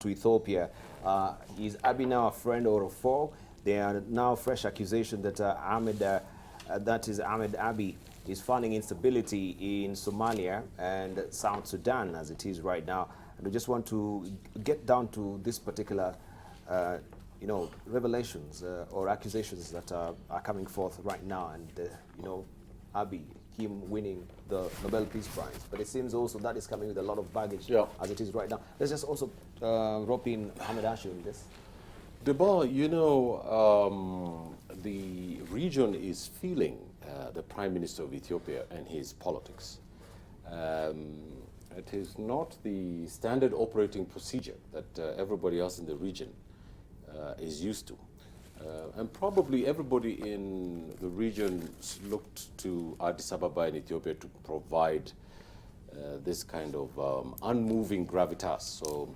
to Ethiopia. Is Abiy now a friend or a foe? There are now fresh accusations that Ahmed Abiy is funding instability in Somalia and South Sudan as it is right now. And we just want to get down to this particular, revelations or accusations that are coming forth right now, and Abiy, him winning the Nobel Peace Prize. But it seems also that is coming with a lot of baggage as it is right now. Let's just also rope in Ahmed Hashi in this. Debar, the region is feeling the Prime Minister of Ethiopia and his politics. It is not the standard operating procedure that everybody else in the region is used to. And probably everybody in the region looked to Addis Ababa in Ethiopia to provide this kind of unmoving gravitas. So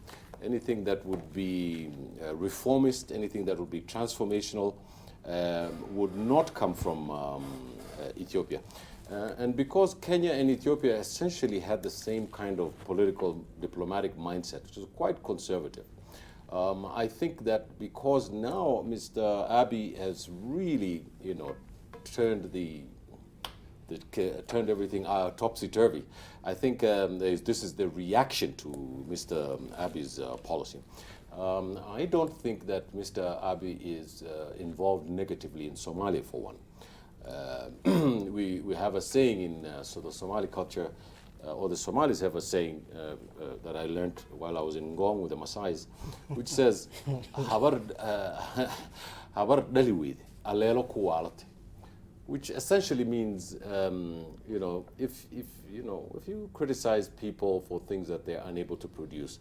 anything that would be reformist, anything that would be transformational would not come from Ethiopia. And because Kenya and Ethiopia essentially had the same kind of political diplomatic mindset, which is quite conservative, I think that because now Mr. Abiy has really, turned turned everything topsy-turvy. I think this is the reaction to Mr. Abiy's policy. I don't think that Mr. Abiy is involved negatively in Somalia, for one. We have a saying in the Somali culture, or the Somalis have a saying that I learned while I was in Ngong with the Maasais, which says, "Habar daliwid alelo kuwalati," which essentially means, if you criticize people for things that they are unable to produce,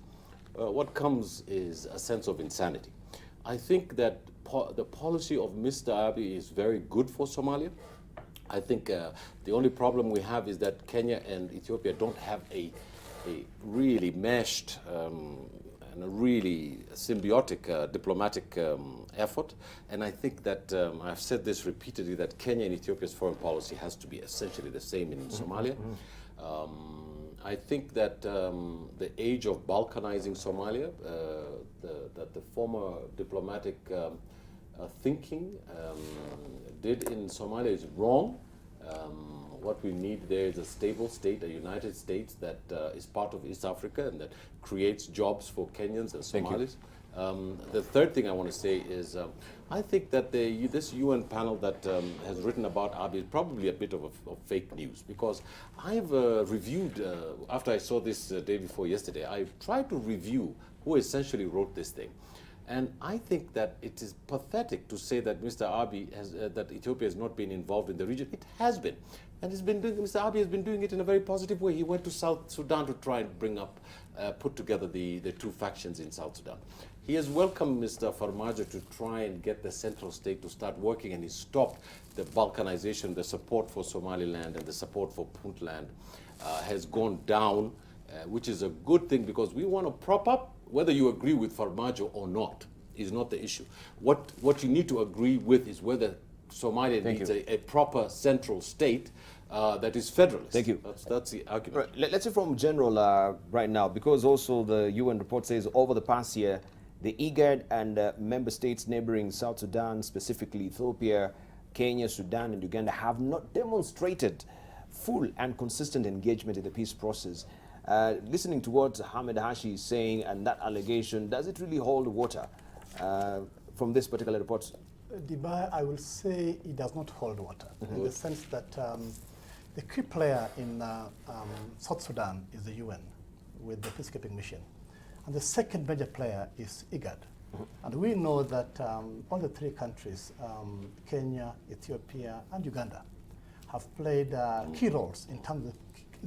what comes is a sense of insanity. I think that the policy of Mr. Abiy is very good for Somalia. I think the only problem we have is that Kenya and Ethiopia don't have a really meshed and a really symbiotic diplomatic effort. And I think that I've said this repeatedly, that Kenya and Ethiopia's foreign policy has to be essentially the same in Somalia. I think that the age of balkanizing Somalia, that the former diplomatic thinking did in Somalia is wrong. What we need there is a stable state, a United States that is part of East Africa and that creates jobs for Kenyans and Somalis. The third thing I want to say is I think that this UN panel that has written about Abiy is probably a bit of fake news, because I've reviewed, after I saw this day before yesterday, I tried to review who essentially wrote this thing. And I think that it is pathetic to say that Mr. Abiy that Ethiopia has not been involved in the region. It has been. And Mr. Abiy has been doing it in a very positive way. He went to South Sudan to try and put together the two factions in South Sudan. He has welcomed Mr. Farmajo to try and get the central state to start working, and he stopped the balkanization. The support for Somaliland and the support for Puntland has gone down, which is a good thing, because we want to prop up. Whether you agree with Farmajo or not is not the issue. What you need to agree with is whether Somalia needs a proper central state that is federalist. Thank you. That's the argument. Right. Let's hear from General right now, because also the UN report says over the past year, the IGAD and member states neighboring South Sudan, specifically Ethiopia, Kenya, Sudan, and Uganda, have not demonstrated full and consistent engagement in the peace process. Listening to what Ahmed Hashi is saying and that allegation, does it really hold water from this particular report? Dubai, I will say it does not hold water, in the sense that the key player in South Sudan is the UN with the peacekeeping mission. And the second major player is IGAD. And we know that all the three countries, Kenya, Ethiopia, and Uganda, have played key roles in terms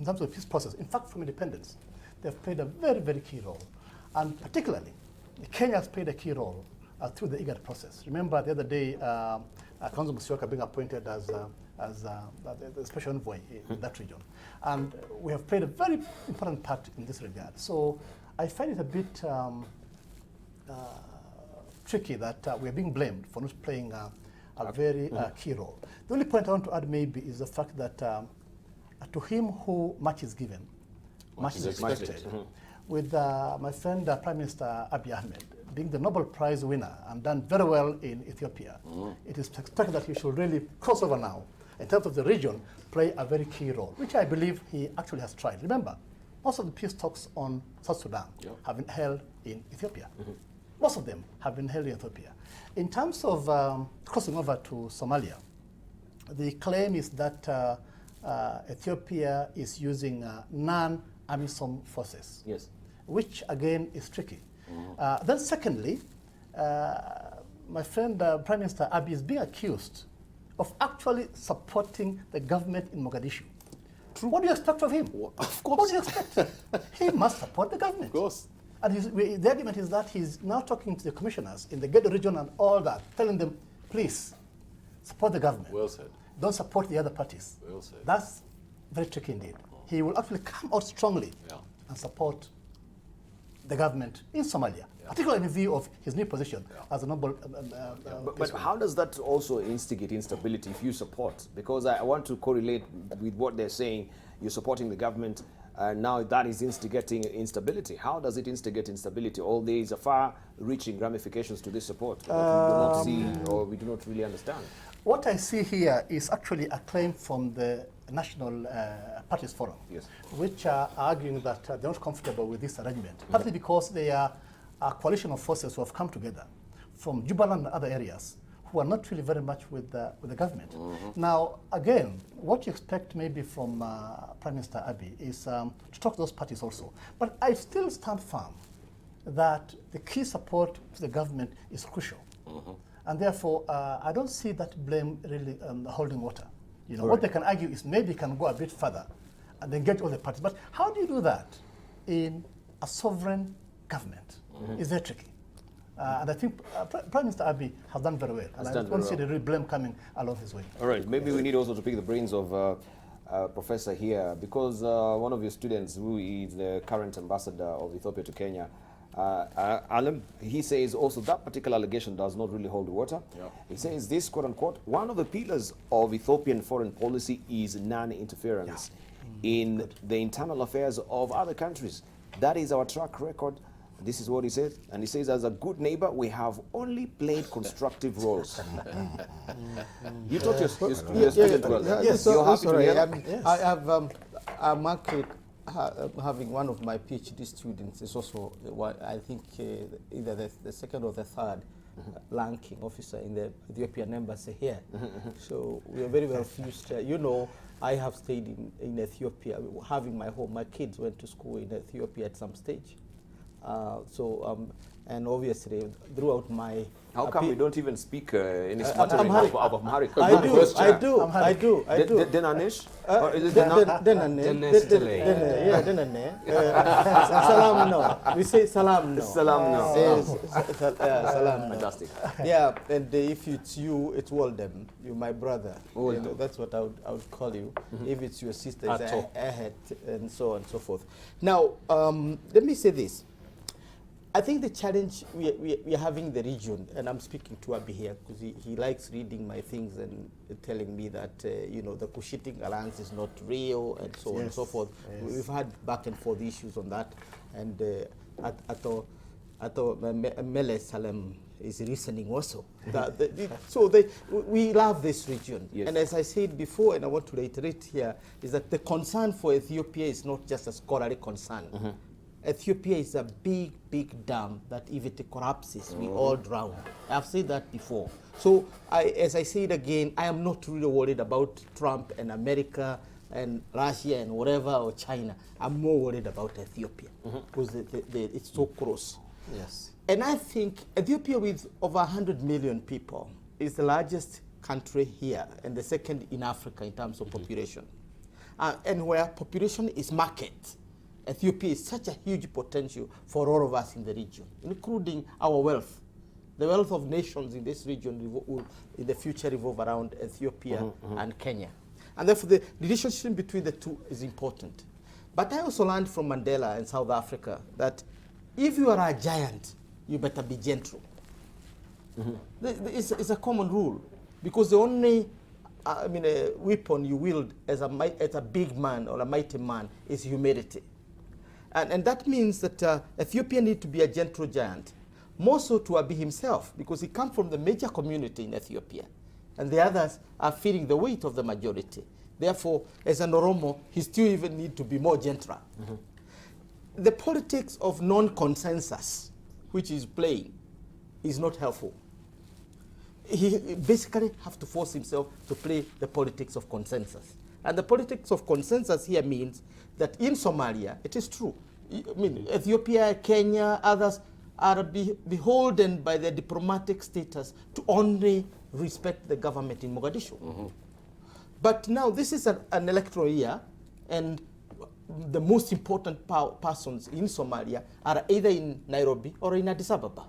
of the peace process. In fact, from independence, they've played a very, very key role. And particularly, Kenya has played a key role through the IGAD process. Remember the other day, Kalonzo Musyoka being appointed as the special envoy in that region. And we have played a very important part in this regard. So I find it a bit tricky that we are being blamed for not playing a very key role. The only point I want to add maybe is the fact that to him who much is given, much is expected. with my friend Prime Minister Abiy Ahmed being the Nobel Prize winner and done very well in Ethiopia, it is expected that he should really cross over now, in terms of the region, play a very key role, which I believe he actually has tried. Remember, most of the peace talks on South Sudan have been held in Ethiopia. Most of them have been held in Ethiopia. In terms of crossing over to Somalia, the claim is that Ethiopia is using non-AMISOM forces, which again is tricky. Then secondly, my friend Prime Minister Abiy is being accused of actually supporting the government in Mogadishu. True. What do you expect of him? Well, of course. What do you expect? He must support the government. Of course. And the argument is that he's now talking to the commissioners in the Gado region and all that, telling them, please, support the government. Well said. Don't support the other parties. Well said. That's very tricky indeed. He will actually come out strongly and support the government in Somalia, particularly in view of his new position as a noble. But how does that also instigate instability if you support? Because I want to correlate with what they're saying. You're supporting the government, now that is instigating instability. How does it instigate instability? All there is a far-reaching ramifications to this support that we do not see or we do not really understand. What I see here is actually a claim from the National Parties Forum, which are arguing that they're not comfortable with this arrangement, partly because they are a coalition of forces who have come together from Jubaland and other areas who are not really very much with the government. Now, again, what you expect maybe from Prime Minister Abiy is to talk to those parties also. But I still stand firm that the key support to the government is crucial. And therefore, I don't see that blame really holding water. You know, what they can argue is maybe can go a bit further and engage all the parties. But how do you do that in a sovereign government? It's very tricky. And I think Prime Minister Abiy has done very well. And I don't see the real blame coming along his way. All right, maybe we need also to pick the brains of Professor here, because one of your students, who is the current ambassador of Ethiopia to Kenya, Alam, he says also that particular allegation does not really hold water. He says this, quote unquote, one of the pillars of Ethiopian foreign policy is non-interference in the internal affairs of other countries. That is our track record. This is what he said. And he says, as a good neighbor, we have only played constructive roles. You taught your student well. Yes, You're happy to hear that? I have I'm actually having one of my PhD students is also, I think, either the second or the third ranking officer in the Ethiopian embassy here. So we are very well fused. You know, I have stayed in Ethiopia, having my home. My kids went to school in Ethiopia at some stage. And obviously, throughout my... How come we don't even speak any smattering of Amharic? I do. Denanish? Salam no. We say salam no. Salam no. Salam no. Fantastic. Yeah, and if it's you, it's Waldem. You're my brother. You know, that's what I would call you. If it's your sister, it's Ahet, and so on and so forth. Now, let me say this. I think the challenge we are having in the region, and I'm speaking to Abiy here because he likes reading my things and telling me that you know, the Cushitic alliance is not real and so on and so forth. We've had back and forth issues on that, and Mele Salem is reasoning also. We love this region, and as I said before, and I want to reiterate here, is that the concern for Ethiopia is not just a scholarly concern. Ethiopia is a big, big dam that if it collapses, we all drown. I've said that before. So, as I said again, I am not really worried about Trump and America and Russia and whatever, or China. I'm more worried about Ethiopia because it's so close. Yes. And I think Ethiopia, with over 100 million people, is the largest country here and the second in Africa in terms of population. And where population is market, Ethiopia is such a huge potential for all of us in the region, including our wealth. The wealth of nations in this region will in the future revolve around Ethiopia and Kenya. And therefore, the relationship between the two is important. But I also learned from Mandela in South Africa that if you are a giant, you better be gentle. It's a common rule, because the only weapon you wield as a big man or a mighty man is humility. And that means that Ethiopia needs to be a gentle giant, more so to Abiy himself, because he comes from the major community in Ethiopia, and the others are feeling the weight of the majority. Therefore, as an Oromo, he still even need to be more gentle. The politics of non-consensus, which he's playing, is not helpful. He basically have to force himself to play the politics of consensus. And the politics of consensus here means that in Somalia, it is true. I mean, Ethiopia, Kenya, others are beholden by their diplomatic status to only respect the government in Mogadishu. But now this is an electoral year, and the most important persons in Somalia are either in Nairobi or in Addis Ababa,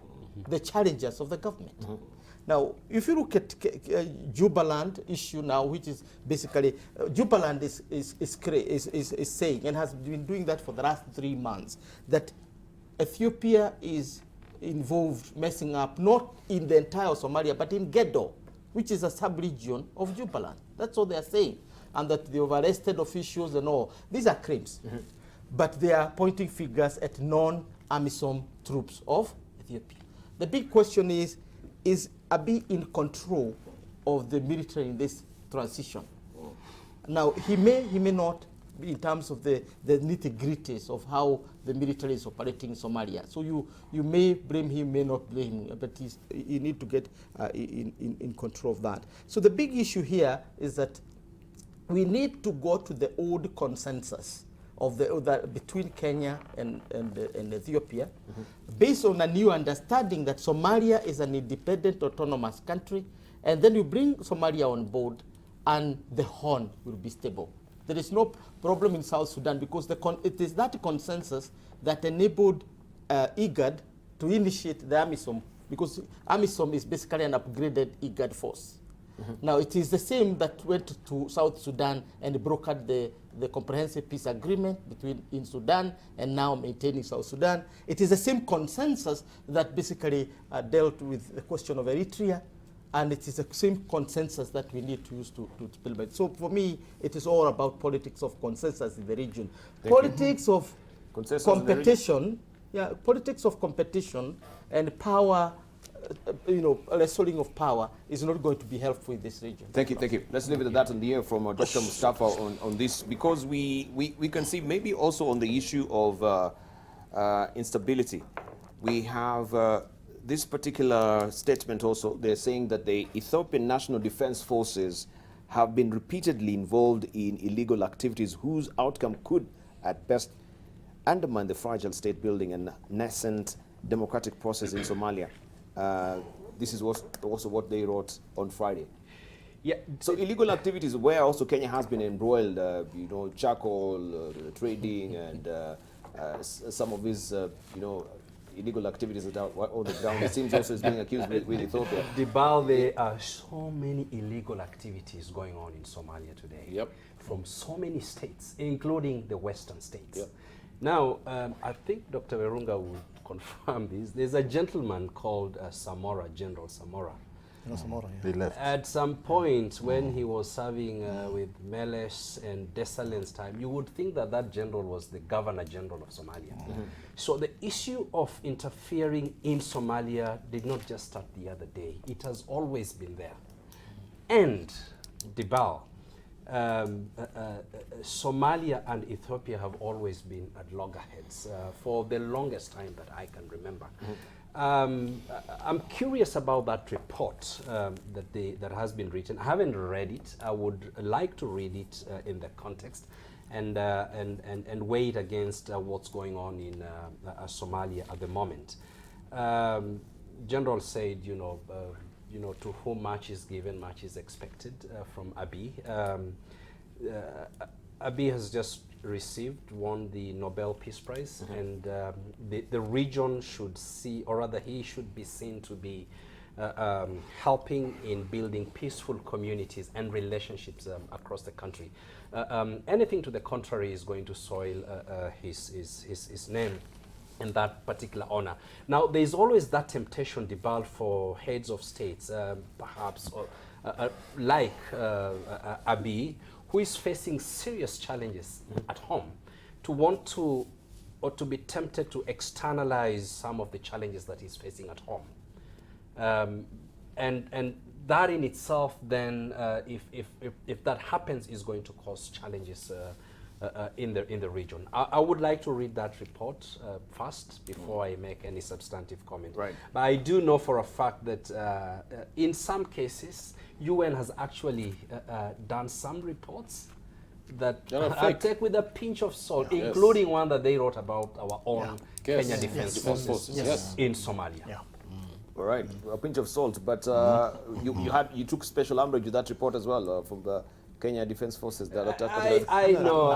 the challengers of the government. Now, if you look at Jubaland issue now, which is basically, Jubaland is saying, and has been doing that for the last 3 months, that Ethiopia is involved messing up, not in the entire Somalia, but in Gedo, which is a sub-region of Jubaland. That's what they are saying. And that they've arrested officials and all. These are claims. But they are pointing fingers at non-AMISOM troops of Ethiopia. The big question is Abiy in control of the military in this transition? Now, he may not, in terms of the nitty-gritties of how the military is operating in Somalia. So you may blame him, may not blame him, but you need to get in control of that. So the big issue here is that we need to go to the old consensus of between Kenya and Ethiopia, based on a new understanding that Somalia is an independent, autonomous country, and then you bring Somalia on board, and the Horn will be stable. There is no problem in South Sudan because it is that consensus that enabled IGAD to initiate the AMISOM, because AMISOM is basically an upgraded IGAD force. Now, it is the same that went to South Sudan and brokered the comprehensive peace agreement in Sudan and now maintaining South Sudan. It is the same consensus that basically dealt with the question of Eritrea, and it is the same consensus that we need to use to build it. So for me, it is all about politics of consensus in the region. Politics of competition, politics of competition and power, wrestling of power is not going to be helpful in this region. Thank you. Let's leave it at that and hear from Dr. Mustafa on this, because we can see maybe also on the issue of instability. We have this particular statement also. They're saying that the Ethiopian National Defense Forces have been repeatedly involved in illegal activities whose outcome could, at best, undermine the fragile state building and nascent democratic process in Somalia. This is also what they wrote on Friday. Yeah. So illegal activities where also Kenya has been embroiled, charcoal trading and some of these, illegal activities that are on the ground. It seems also is being accused with Ethiopia. Dibal, there are so many illegal activities going on in Somalia today. From so many states, including the western states. Now, I think Dr. Werunga will confirm this. There's a gentleman called Samora, General Samora. He left. At some point when he was serving with Meles and Desalegns' time, you would think that that general was the Governor General of Somalia. So the issue of interfering in Somalia did not just start the other day. It has always been there. And Dibal, Somalia and Ethiopia have always been at loggerheads for the longest time that I can remember. I'm curious about that report that has been written. I haven't read it. I would like to read it in the context and weigh it against what's going on in Somalia at the moment. General said, to whom much is given, much is expected from Abiy. Abiy has just won the Nobel Peace Prize, and the region should see, or rather he should be seen to be helping in building peaceful communities and relationships across the country. Anything to the contrary is going to soil his name and that particular honor. Now, there's always that temptation, Dibal, for heads of states, perhaps, like Abiy, who is facing serious challenges at home, to want to or to be tempted to externalize some of the challenges that he's facing at home. And that in itself then, if that happens, is going to cause challenges in the region. I would like to read that report first before I make any substantive comment. Right. But I do know for a fact that in some cases, UN has actually done some reports that I take with a pinch of salt, including one that they wrote about our own Kenya Defense Forces in Somalia. Yeah. All right, a pinch of salt. But you took special umbrage with that report as well from the Kenya Defense Forces. I know.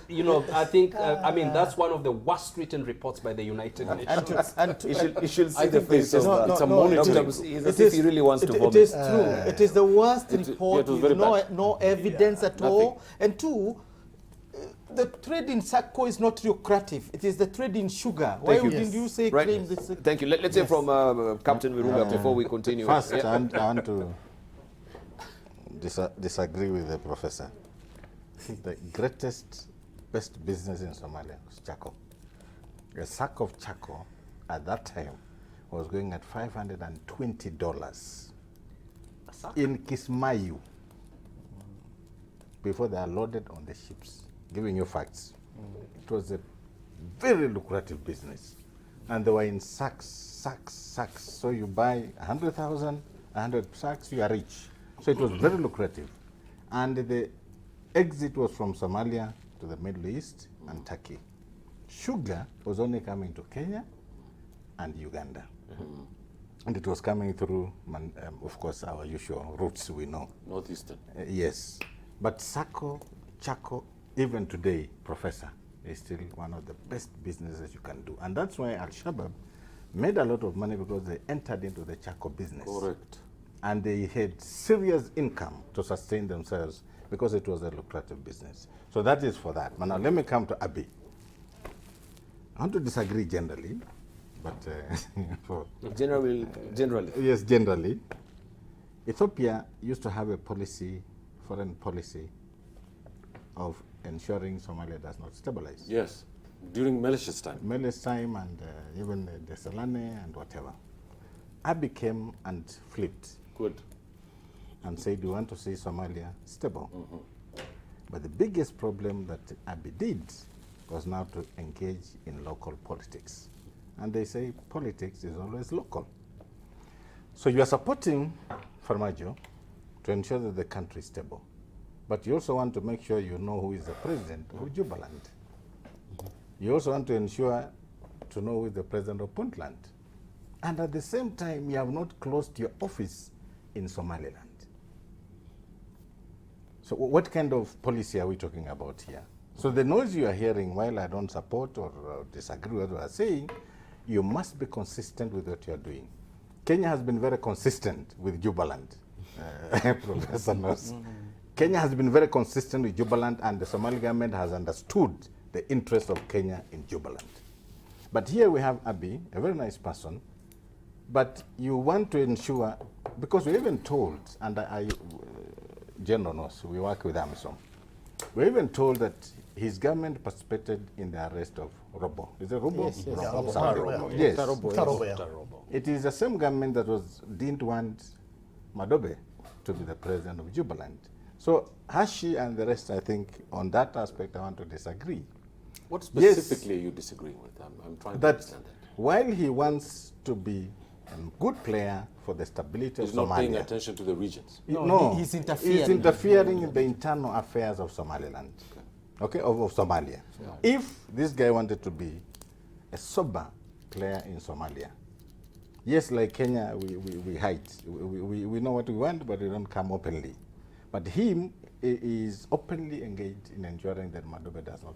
You know, I think. I mean, that's one of the worst written reports by the United Nations. You should see the face of it's a monitoring. He's as if he really wants to vomit. It is true. It is the worst report with no evidence at all. And two, the trade in sacco is not lucrative. It is the trade in sugar. Why didn't you say claim this? Thank you. Let's hear from Captain Virunga before we continue. First, I want to disagree with the professor. The greatest, best business in Somalia was charcoal. A sack of charcoal at that time was going at $520 in Kismayu before they are loaded on the ships. Giving you facts. It was a very lucrative business. And they were in sacks. So you buy 100,000, 100 sacks, you are rich. So it was very lucrative. And the exit was from Somalia to the Middle East and Turkey. Sugar was only coming to Kenya and Uganda. And it was coming through, of course, our usual routes we know. Northeastern. Yes. But charcoal, even today, Professor, is still one of the best businesses you can do. And that's why Al-Shabaab made a lot of money, because they entered into the charcoal business. Correct. And they had serious income to sustain themselves because it was a lucrative business. So that is for that. But now let me come to Abiy. I want to disagree generally, but Generally. Yes, generally. Ethiopia used to have a policy, foreign policy, of ensuring Somalia does not stabilize. Yes, during Melisha's time. Melisha's time and even the Selane and whatever. Abiy came and flipped. Good. And said, we want to see Somalia stable. But the biggest problem that Abiy did was now to engage in local politics. And they say politics is always local. So you are supporting Farmajo to ensure that the country is stable. But you also want to make sure you know who is the president of Jubaland. You also want to ensure to know who is the president of Puntland. And at the same time, you have not closed your office in Somaliland. So what kind of policy are we talking about here? So the noise you are hearing, while I don't support or disagree with what you are saying, you must be consistent with what you are doing. Kenya has been very consistent with Jubaland, Professor knows. Kenya has been very consistent with Jubaland, and the Somali government has understood the interest of Kenya in Jubaland. But here we have Abiy, a very nice person, but you want to ensure, because we're even told, and General knows, we work with AMISOM, we're even told that his government participated in the arrest of Robo. Is it Robo? Yes, yes. Robo. Yes. Robo, yeah. It is the same government that didn't want Madobe to be the president of Jubaland. So Hashi and the rest, I think, on that aspect, I want to disagree. What specifically are you disagreeing with? I'm trying to understand that. While he wants to be a good player for the stability of Somalia, he's not paying attention to the regions. No, he's interfering. He's interfering in the internal affairs of Somaliland, okay, of Somalia. Yeah. If this guy wanted to be a sober player in Somalia, yes, like Kenya, we hide. We know what we want, but we don't come openly. But him is openly engaged in ensuring that Madobe does not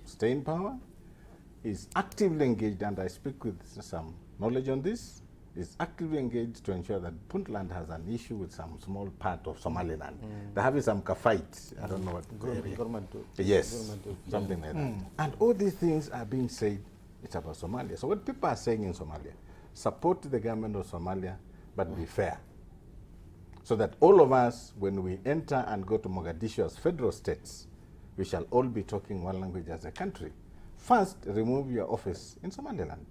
stay in power. He's actively engaged, and I speak with some knowledge on this, is actively engaged to ensure that Puntland has an issue with some small part of Somaliland. They're having some fight. I don't know what government. Yes, something like that. And all these things are being said, it's about Somalia. So what people are saying in Somalia, support the government of Somalia, but be fair. So that all of us, when we enter and go to Mogadishu as federal states, we shall all be talking one language as a country. first remove your office in Somaliland.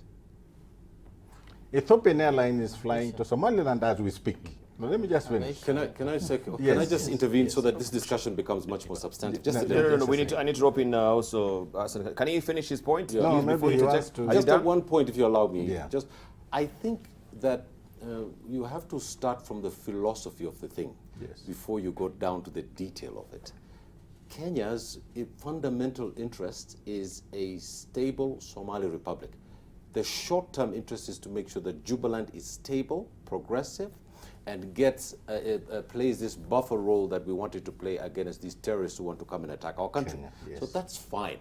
Ethiopian Airlines is flying to Somaliland as we speak. Now, let me just finish. Can I just intervene so that this discussion becomes much more substantive? Just a No, little no, bit. no. I need to drop in also. Senator. Can he finish his point? Yeah. No, Please, maybe before he you wants interject. to- Are you Just done? one point, if you allow me. Yeah. I think that you have to start from the philosophy of the thing Yes. before you go down to the detail of it. Kenya's fundamental interest is a stable Somali republic. The short-term interest is to make sure that Jubaland is stable, progressive, and plays this buffer role that we wanted to play against these terrorists who want to come and attack our country. Kenya, yes. So that's fine.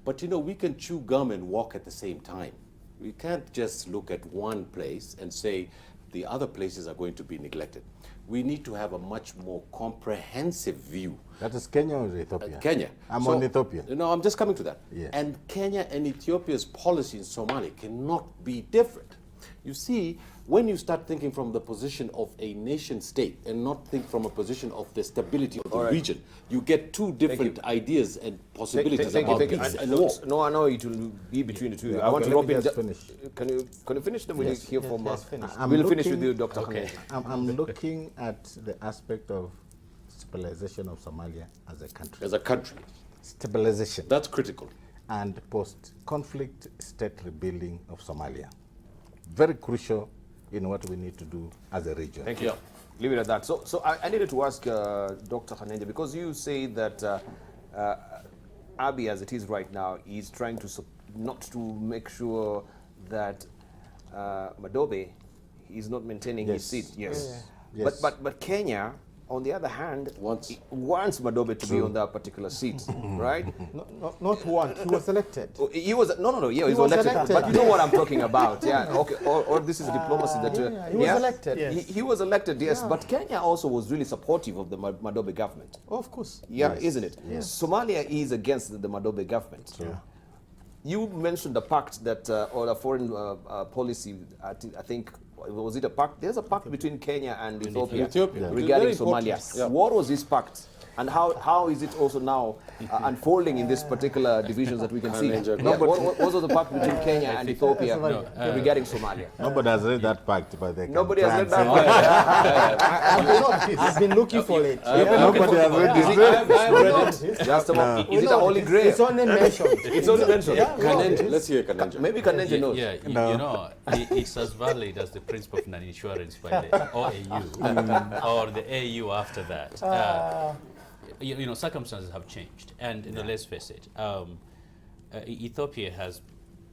But we can chew gum and walk at the same time. We can't just look at one place and say the other places are going to be neglected. We need to have a much more comprehensive view. That is Kenya or Ethiopia? Kenya. I'm on Ethiopia. No, I'm just coming to that. Yes. And Kenya and Ethiopia's policy in Somalia cannot be different. You see, when you start thinking from the position of a nation state and not think from a position of the stability of the region, you get two different ideas and possibilities about Thank you. peace and I war. know it will be between the two. Yeah, I want okay, to let me drop in. just finish. Can you finish? Then we'll hear from. Yes, finish. We'll finish with you, Dr. Okay. Khanenje. I'm looking at the aspect of stabilization of Somalia as a country. As a country, Stabilization that's critical. and post-conflict state rebuilding of Somalia. Very crucial in what we need to do as a region. Thank you. Leave it at that. So I needed to ask Dr. Khanenje, because you say that Abiy, as it is right now, is trying to not to make sure that Madobe is not maintaining his seat. Yes. Yes. But Kenya, on the other hand, Wants Madobe to be on that particular seat, right? Not one. He was elected. Oh, he was no. Yeah, he was elected. elected. But you know what I'm talking about, yeah. Okay, or this is diplomacy that he was elected. Yes. He was elected, yes. But Kenya also was really supportive of the Madobe government. Oh, of course. Yeah, Yes. isn't it? Yes. Somalia is against the Madobe government. Yeah. You mentioned the pact that, or a foreign policy. I think was it a pact? There's a pact between Kenya and Ethiopia, Ethiopia. regarding Very important. Somalia. Yeah. What was this pact? And how is it also now unfolding in this particular divisions that we can see? Khanenje, Yeah, what was the pact between Kenya and Ethiopia regarding Somalia? Nobody has read that pact, but they can Nobody try has and read say- that I've been looking for it. Nobody has read Is this. it, just about, is it a holy grail? It's only mentioned. It's only mentioned. Khanenje. Let's hear Khanenje. Maybe Khanenje knows. Yeah, it's as valid as the principle of non-insurance by the OAU or the AU after that. Circumstances have changed, and let's face it, Ethiopia has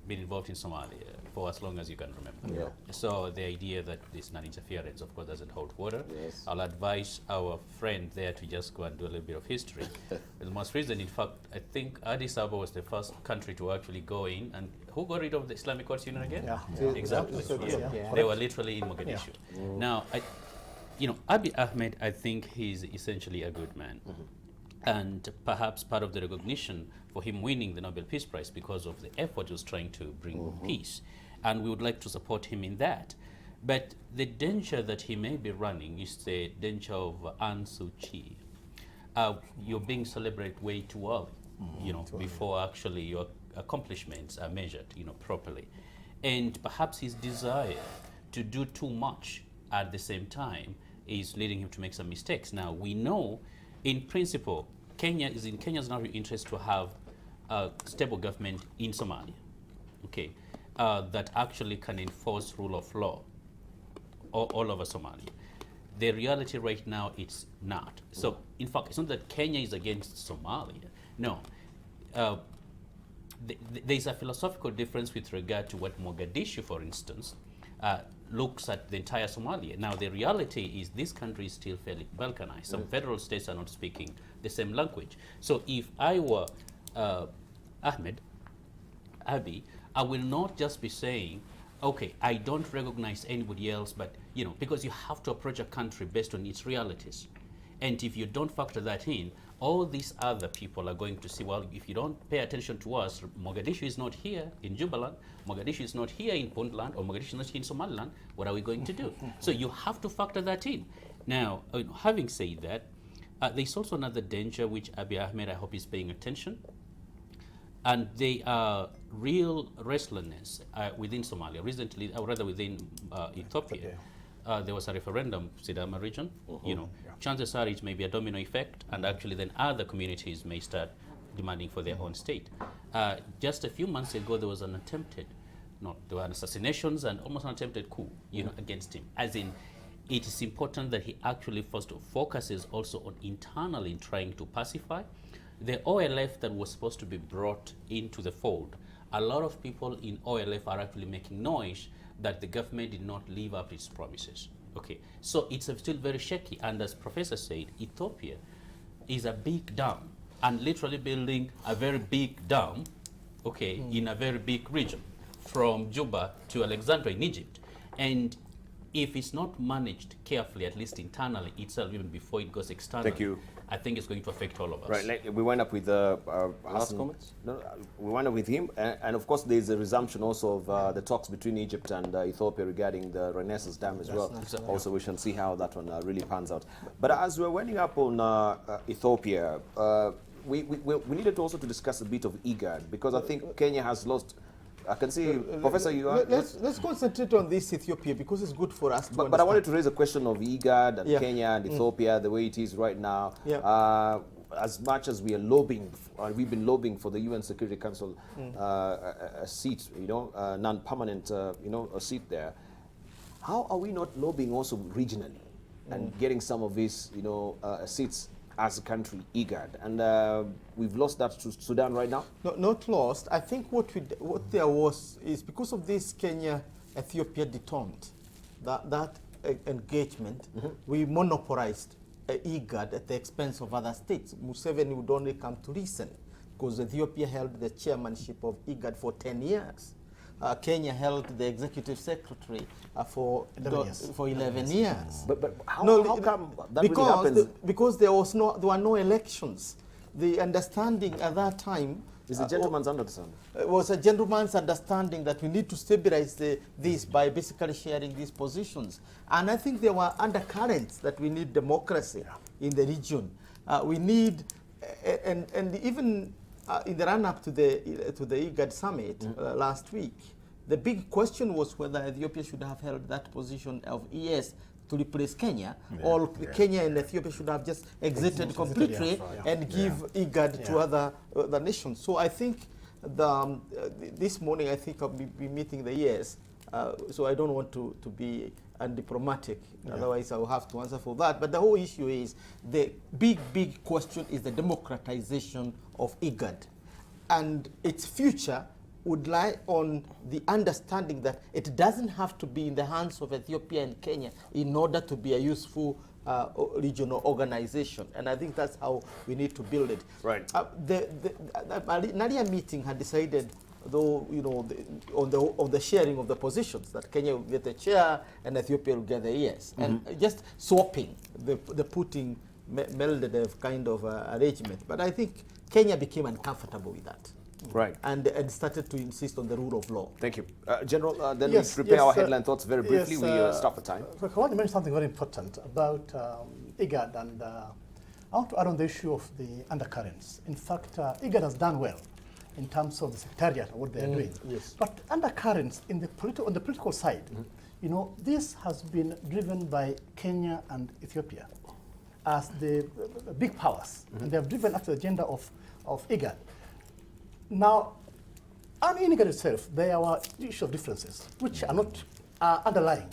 been involved in Somalia for as long as you can remember. Yeah. So the idea that this non-interference, of course, doesn't hold water. Yes. I'll advise our friend there to just go and do a little bit of history. The most recent, in fact, I think Addis Ababa was the first country to actually go in, and who got rid of the Islamic Courts Union again? Yeah. Exactly. Yeah. They were literally in Mogadishu. Now, Abiy Ahmed, I think he's essentially a good man. And perhaps part of the recognition for him winning the Nobel Peace Prize because of the effort he was trying to bring peace. And we would like to support him in that. But the danger that he may be running is the danger of Aung Suu Kyi. You're being celebrated way too early, before actually your accomplishments are measured, properly. And perhaps his desire to do too much at the same time is leading him to make some mistakes. Now, we know, in principle, is in Kenya's national interest to have a stable government in Somalia, okay, that actually can enforce rule of law all over Somalia. The reality right now, it's not. So, in fact, it's not that Kenya is against Somalia. No. There's a philosophical difference with regard to what Mogadishu, for instance, looks at the entire Somalia. Now, the reality is this country is still fairly balkanized. Some federal states are not speaking the same language. So if I were Abiy, I will not just be saying, okay, I don't recognize anybody else, but, because you have to approach a country based on its realities. And if you don't factor that in, all these other people are going to see, well, if you don't pay attention to us, Mogadishu is not here in Jubaland, Mogadishu is not here in Puntland, or Mogadishu is not here in Somaliland, what are we going to do? So you have to factor that in. Now, having said that, there's also another danger which Abiy Ahmed, I hope, is paying attention. And they are real restlessness within Somalia. Recently, or rather within Ethiopia, there was a referendum, Sidama region. You know, chances are it may be a domino effect, and actually then other communities may start demanding for their own state. Just a few months ago, there was an attempted, there were assassinations and almost an attempted coup, against him. As in, it is important that he actually first focuses also on internally trying to pacify the OLF that was supposed to be brought into the fold. A lot of people in OLF are actually making noise that the government did not live up its promises. Okay, so it's still very shaky. And as Professor said, Ethiopia is a big dam, and literally building a very big dam, okay, in a very big region, from Juba to Alexandria in Egypt. And if it's not managed carefully, at least internally itself, even before it goes externally, Thank you. I think it's going to affect all of us. Right, we wind up with Last comments? No, we wind up with him, and of course there's a resumption also of the talks between Egypt and Ethiopia regarding the Renaissance Dam as well. Also, we shall see how that one really pans out. But as we're winding up on Ethiopia, we needed also to discuss a bit of IGAD, because I think Kenya has lost. I can see, Professor, you are... Let's concentrate on this Ethiopia, because it's good for us to But I wanted to raise a question of IGAD and Yeah. Kenya and Ethiopia, the way it is right now. Yeah. As much as we are lobbying, we've been lobbying for the UN Security Council a seat, non-permanent, a seat there. How are we not lobbying also regionally and getting some of these, seats as a country, IGAD? And we've lost that to Sudan right now? No, not lost. I think what there was is because of this Kenya-Ethiopia detente, that engagement, we monopolized IGAD at the expense of other states. Museveni would only come to listen because Ethiopia held the chairmanship of IGAD for 10 years. Kenya held the executive secretary for 11 years. But how come that really happens? Because there were no elections. The understanding at that time It's a gentleman's understanding. was a gentleman's understanding that we need to stabilize this by basically sharing these positions. And I think there were undercurrents that we need democracy in the region. We need, and even in the run-up to the IGAD summit last week, the big question was whether Ethiopia should have held that position of ES to replace Kenya, or Kenya and Ethiopia should have just exited completely and give IGAD to other nations. So I think this morning, I think I'll be meeting the ES, so I don't want to be undiplomatic, otherwise I'll have to answer for that. But the whole issue is, the big question is the democratization of IGAD. And its future would lie on the understanding that it doesn't have to be in the hands of Ethiopia and Kenya in order to be a useful regional organization. And I think that's how we need to build it. Right. The Nadia meeting had decided, though, on the sharing of the positions, that Kenya will get the chair and Ethiopia will get the ES. And just swapping, the putting melded a kind of arrangement. But I think Kenya became uncomfortable with that. Right. And started to insist on the rule of law. Thank you. General, then Yes, we prepare yes, our headline thoughts very briefly. yes, We stop for time. I want to mention something very important about IGAD, and I want to add on the issue of the undercurrents. In fact, IGAD has done well in terms of the secretariat and what they are doing. Yes. But undercurrents on the political side, this has been driven by Kenya and Ethiopia as the big powers, and they have driven up the agenda of IGAD. Now, on IGAD itself, there are issues of differences, which are not underlying.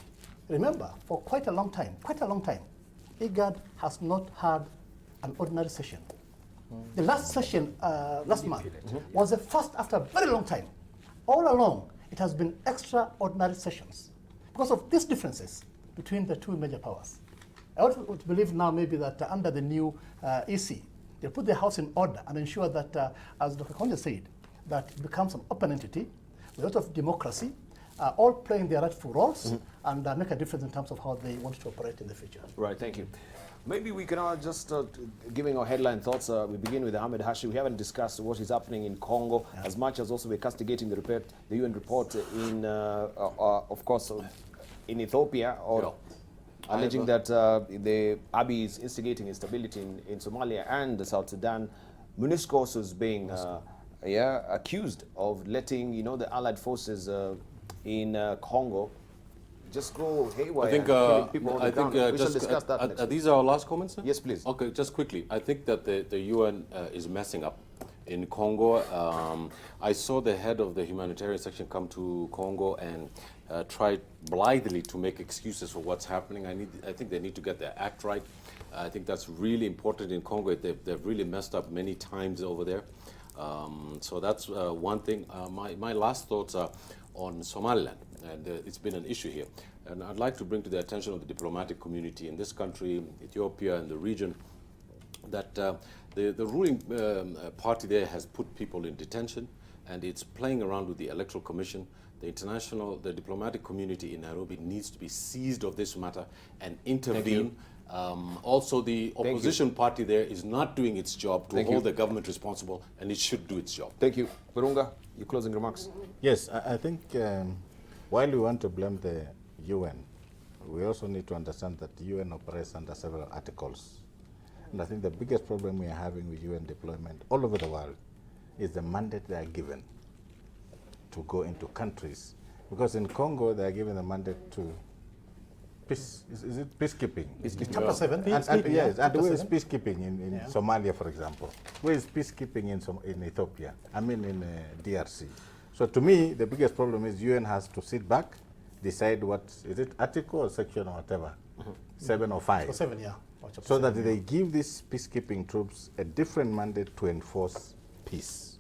Remember, for quite a long time, IGAD has not had an ordinary session. The last session, last month, was the first after a very long time. All along, it has been extraordinary sessions because of these differences between the two major powers. I would believe now maybe that under the new EC, they put the house in order and ensure that, as Dr. Konja said, that it becomes an open entity with a lot of democracy, all playing their rightful roles, and make a difference in terms of how they want to operate in the future. Right, thank you. Maybe we can just, giving our headline thoughts, we begin with Ahmed Hashi. We haven't discussed what is happening in Congo, as much as also we're castigating the UN report in, of course, in Ethiopia, or alleging that the Abiy is instigating instability in Somalia and the South Sudan. MONUSCO also is being yeah, accused of letting, you know, the Allied forces in Congo just go haywire I think, and killing people on the ground. We shall just, discuss that next week. these are our last comments, sir? Yes, please. Okay, just quickly. I think that the UN is messing up in Congo. I saw the head of the humanitarian section come to Congo and try blithely to make excuses for what's happening. I think they need to get their act right. I think that's really important in Congo. They've really messed up many times over there. So that's one thing. My last thoughts are on Somaliland, and it's been an issue here. And I'd like to bring to the attention of the diplomatic community in this country, Ethiopia, and the region, that the ruling party there has put people in detention, and it's playing around with the Electoral Commission. The diplomatic community in Nairobi needs to be seized of this matter and intervene. Also, the opposition party there is not doing its job to hold the government responsible, and it should do its job. Thank you. Burunga, your closing remarks. Yes, I think while we want to blame the UN, we also need to understand that the UN operates under several articles. And I think the biggest problem we are having with UN deployment all over the world is the mandate they are given to go into countries. Because in Congo, they are given the mandate to is it peacekeeping? Chapter 7. Yes, and where is 7. peacekeeping in Somalia, for example? Where is peacekeeping in Ethiopia? I mean in DRC. So to me, the biggest problem is UN has to sit back, decide what, is it article or section or whatever, 7 or 5. 7, yeah. So that they give these peacekeeping troops a different mandate to enforce peace.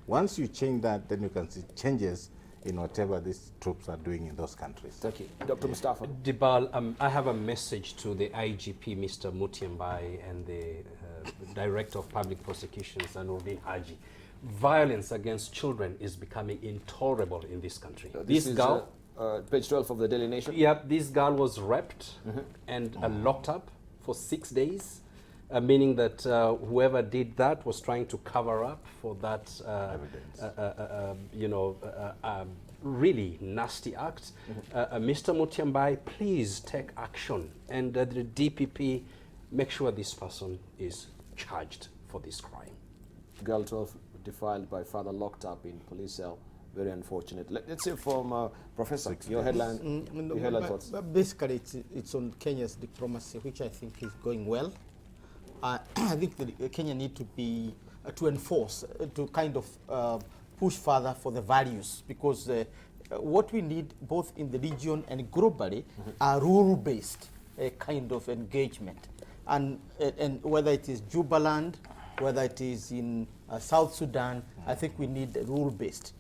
Once you change that, then you can see changes in whatever these troops are doing in those countries. Thank you. Dr. Mustafa. Dibal, I have a message to the IGP, Mr. Mutiambai, and the Director of Public Prosecutions, Anuruddin Haji. Violence against children is becoming intolerable in this country. This girl, page 12 of the Daily Nation. Yep, this girl was raped and locked up for 6 days, meaning that whoever did that was trying to cover up for that, really nasty act. Mr. Mutiambai, please take action, and the DPP make sure this person is charged for this crime. Girl 12 defiled by father locked up in police cell. Very unfortunate. Let's hear from Professor. Your headline, your headline thoughts. Basically, it's on Kenya's diplomacy, which I think is going well. I think that Kenya need to be to enforce, to kind of push further for the values, because what we need both in the region and globally are rule-based kind of engagement, and whether it is Jubaland, whether it is in South Sudan, I think we need rule-based.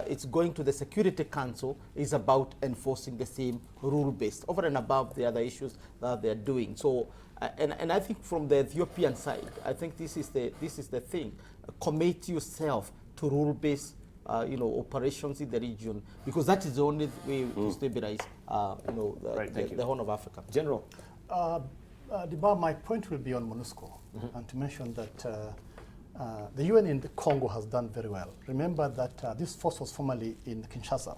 It's going to the Security Council is about enforcing the same rule-based over and above the other issues that they're doing. So, and I think from the Ethiopian side, I think this is the thing. Commit yourself to rule-based, operations in the region, because that is the only way to stabilize, the Horn of Africa. General. Diba, my point will be on MONUSCO, and to mention that the UN in Congo has done very well. Remember that this force was formerly in Kinshasa.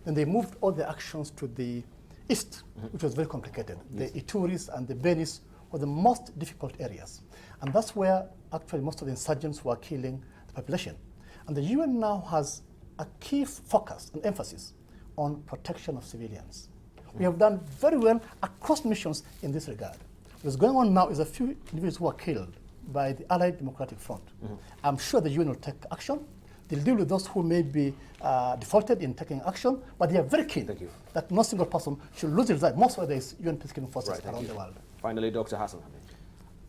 Then they moved all the actions to the east, which was very complicated. Yes. The Ituris and the Benis were the most difficult areas. And that's where actually most of the insurgents were killing the population. And the UN now has a key focus and emphasis on protection of civilians. We have done very well across missions in this regard. What's going on now is a few individuals who are killed by the Allied Democratic Front. I'm sure the UN will take action. They'll deal with those who may be defaulted in taking action, but they are very keen that no single person should lose his life. Most of there is UN peacekeeping forces around the world. Finally, Dr. Hassan.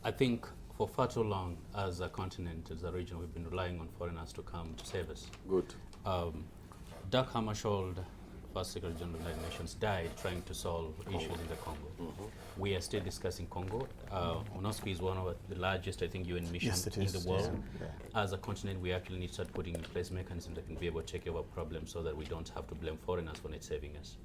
I think for far too long, as a continent, as a region, we've been relying on foreigners to come to save us. Good. Doug Hammarskjöld, First Secretary General of the United Nations, died trying to solve issues in the Congo. We are still discussing Congo. MONUSCO is one of the largest, I think, UN missions in the world. As a continent, we actually need to start putting in place mechanisms that can be able to take care of our problems so that we don't have to blame foreigners for not saving us.